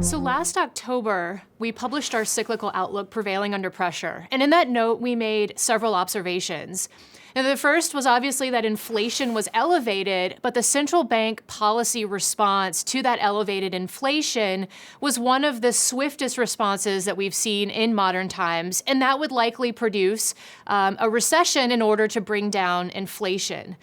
So last October, we published our cyclical outlook, Prevailing Under Pressure. And in that note, we made several observations. And the first was obviously that inflation was elevated, but the central bank policy response to that elevated inflation was one of the swiftest responses that we've seen in modern times, and that would likely produce a recession in order to bring down inflation.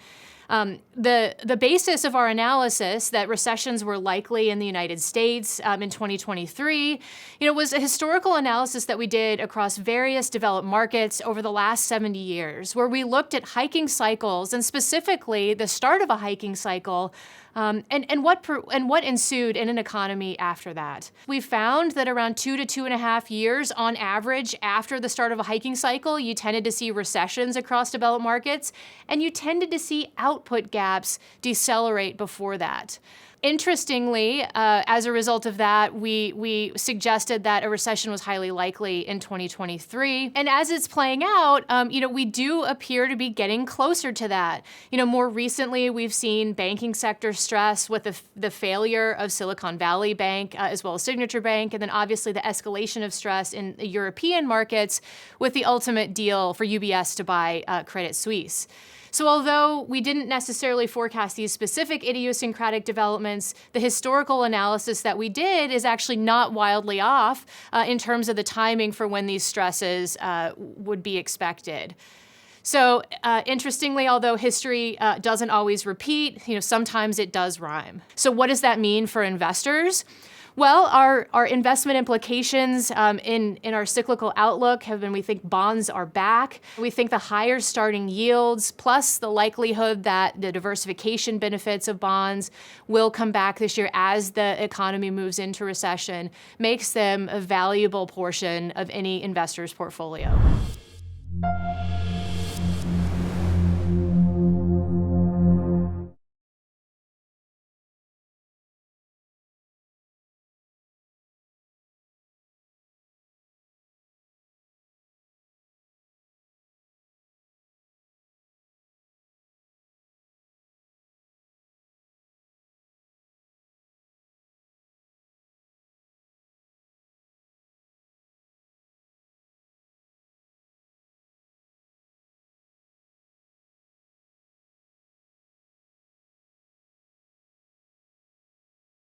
The basis of our analysis that recessions were likely in the United States in 2023, was a historical analysis that we did across various developed markets over the last 70 years, where we looked at hiking cycles and specifically the start of a hiking cycle and what ensued in an economy after that. We found that around 2 to 2.5 years on average after the start of a hiking cycle, you tended to see recessions across developed markets, and you tended to see output gaps decelerate before that. Interestingly, as a result of that, we suggested that a recession was highly likely in 2023. And as it's playing out, we do appear to be getting closer to that. More recently, we've seen banking sector stress with the failure of Silicon Valley Bank, as well as Signature Bank, and then obviously the escalation of stress in the European markets with the ultimate deal for UBS to buy Credit Suisse. So although we didn't necessarily forecast these specific idiosyncratic developments, the historical analysis that we did is actually not wildly off in terms of the timing for when these stresses would be expected. So interestingly, although history doesn't always repeat, sometimes it does rhyme. So what does that mean for investors? Well, our investment implications in our cyclical outlook have been, we think bonds are back. We think the higher starting yields, plus the likelihood that the diversification benefits of bonds will come back this year as the economy moves into recession, makes them a valuable portion of any investor's portfolio.